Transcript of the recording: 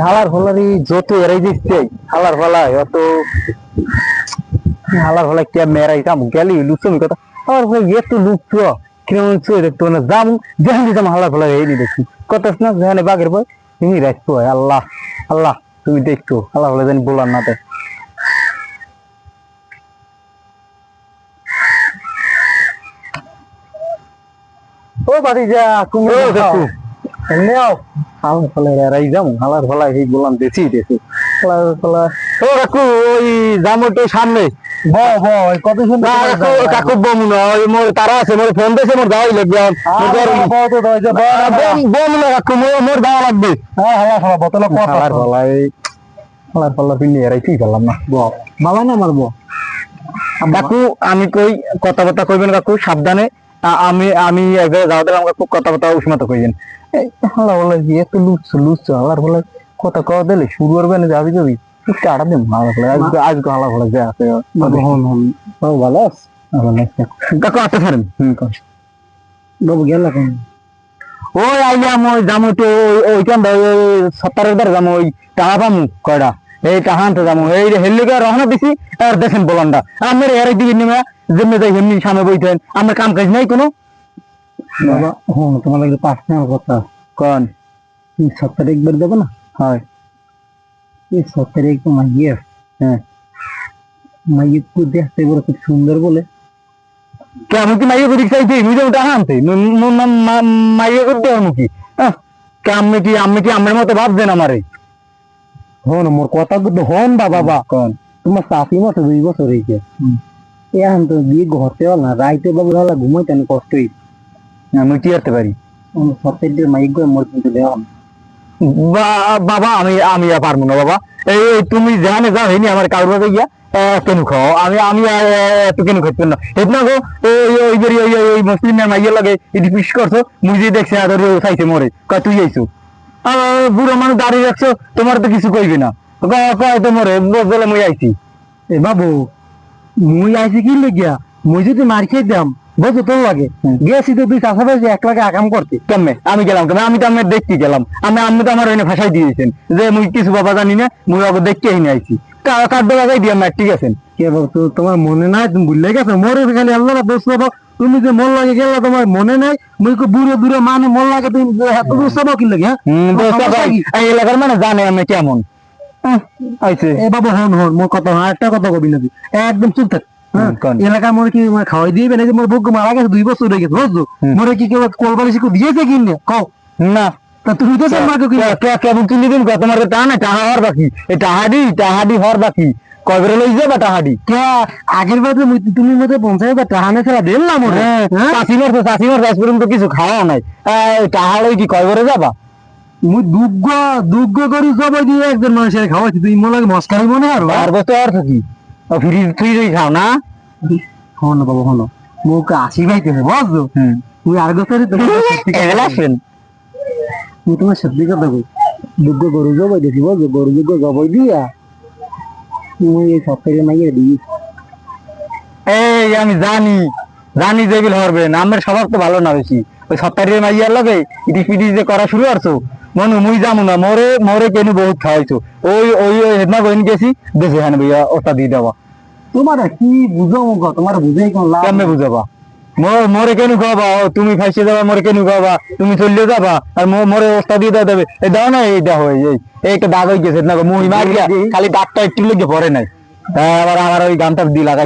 হালার ফালারি যত এরাই দিচ্ছে হালার ফালাই অত হালার ফালাই কে মেরাই কাম গেলি লুচমি কথা আর এত লুচ কিরম চুয়ে দেখতো না যাম যেখান দিতাম হালার ফালাই এই দেখি কত না যেখানে বাঘের বই তুমি রাখতো আল্লাহ আল্লাহ তুমি দেখতো হালার ফালাই জানি বলার না দেয় ও বাড়ি যা তুমি দেখো এমনিও হালার ফালাই এরাই যাম হালার ফালাই এই বললাম দেখি দেখি হালার ফালাই ও কাকু ওই জামুটো সামনে কত সুন্দর কাকু বমু না ওই মোর তারা আছে মোর ফোন দিয়েছে মোর যাওয়াই লাগবে বমু না কাকু মোর যাওয়া লাগবে হ্যাঁ হালার ফালা বোতল হালার ফালাই হালার ফালা পিন্নি এরাই কি করলাম না বাবা না মারবো কাকু আমি কই কথা কথা কইবেন কাকু সাবধানে আমি আমি এক জায়গায় যাওয়া দিলাম কাকু কথা কথা উষ্মাত কইবেন হালা বলে এত লুচ্ছ লুচ্ছ হালার ফলে কথা কওয়া দিলে শুরু করবে না যাবি যাবি কাটা দিম হালা ফলে আজকে হালা ফলে যে আছে ভালো আছে কাকু আসতে পারেন বাবু গেল কেন ওই আইলাম ওই যামু তো ওইখান সত্তরের দ্বার যাবো ওই টাকা পামু কয়টা এই টাকা আনতে যাবো এই হেলিকে রহনা দিছি আর দেখেন বলানটা আমার এর দিবি নিমা যেমনি যাই এমনি সামনে বইতেন আমার কাম কাজ নাই কোনো বাবা হ্যাঁ তোমার লাগে পার্সোনাল কথা কোন সপ্তাহে একবার দেবো না হয় এই সপ্তাহে একটু মাইয়ে হ্যাঁ মাইয়ে তো দেখতে বড় খুব সুন্দর বলে আমি কি মাইয়ে করে চাইছি নিজে ওটা আনতে মাইয়ে করতে আমি কি আমি কি আমার মতো ভাবছেন আমারে হন মোর কথা কিন্তু হন বাবা কোন তোমার চাষি মতো 2 বছর হয়েছে এখন তো বিয়ে ঘরতে হল না রাইতে বাবু হলা ঘুমাইতে আমি কষ্টই আমি কি করতে পারি সপ্তাহের মাইক করে মোর কিন্তু দেওয়া বাবা আমি পারবো না বাবা এই তুমি জানে যাও হয়নি আমার কারোর বাজে গিয়া কেন খাও আমি এত কেন খাইতে না হেত না গো ওই মুসলিমের মাইয়ের লাগে এটি পিস করছো মুই দেখছে আদর চাইছে মরে কয় তুই আইছো বুড়ো মানুষ দাঁড়িয়ে রাখছো তোমার তো কিছু কইবি না কয় তো মরে বলে মুই আইছি এ বাবু মুই আইছি কি লেগিয়া মুই যদি মার খেয়ে দাম বুঝো তোর লাগে গেছি তো তুই চাষা পাইছি এক লাখে আকাম করতে কেমনে আমি গেলাম কেমন আমি তো আমার দেখতে গেলাম আমি তো আমার ওইনে ভাষায় দিয়েছেন যে মুই কিছু বাবা জানি না মুই আবার দেখতে এনে আইছি কার্ড লাগাই দিয়ে আমার ঠিক আছেন কে বাবু তো তোমার মনে নাই তুমি ভুলে গেছো মোরে খালি আল্লাহ দোষ বাবা তুমি যে মন লাগে গেলা তোমার মনে নাই মুই কো বুড়ো দূরে মানে মন লাগে তুমি এত দোষ বাবা কি লাগে হ্যাঁ এলাকার মানে জানে আমি কেমন আইছে এ বাবু হন মোর কথা একটা কথা কবি না একদম চুপ থাক এলাকার মোর কি খাওয়াই দিবে না যে মোর বউকে মারা গেছে 2 বছর হয়ে গেছে বুঝছো মোরে কি কেউ কোলবালিশ কো দিয়েছে কিনে কও না তা তুমি তো তোমাকে কি কেমন কিনে দিন তোমার টা না টাহা হওয়ার বাকি এই টাহাডি হওয়ার বাকি কয় বেরে লই যাবা টাহাডি কে আগের বার তুমি মতে 50,000 টাকা না ছাড়া দেন না মোরে চাষিমার আজ পর্যন্ত কিছু খাওয়া নাই টাহা লই কি কয় বেরে যাবা মুই দুগ্গ করি সবাই দিয়ে একজন মানুষের খাওয়াচ্ছি তুই মনে লাগে মস্কারি মনে আর বস্তু আর থাকি ফ্রি খাও না হন বাবা হন মুখ 80 ভাইতেছে বুঝছো তুই আর গোছারি তো আসবেন তুই তোমার সত্যি কথা কই দুগ্গ গরু জবাই দিছি বুঝছো গরু দুগ্গ জবাই দিয়া তুই এই সপ্তাহে মাইয়ে দিবি এই আমি জানি যে বিল হরবেন আমার স্বভাব তো ভালো না বেশি ওই সপ্তাহের মাইয়ার লগে ইটি পিটি যে করা শুরু করছো মনে মুই যাবো না মরে কেন বহুত খাওয়াইছো ওই হেদনা বইন গেছি দেশে হ্যাঁ ভাইয়া ওটা দিয়ে দেওয়া তোমার কি বুঝো তোমার বুঝাই কোন লাভ কেমনে বুঝাবা মরে কেন খাওয়াবা তুমি ফাইসে যাবা মরে কেন খাওয়াবা তুমি চললে যাবা আর মরে ওটা দিয়ে দেবে এই দাও না এইটা হয়ে এই একটা দাগ হয়ে গেছে না মুই মারিয়া খালি দাগটা একটু লেগে পড়ে নাই আবার আমার ওই গানটা দিয়ে লাগাই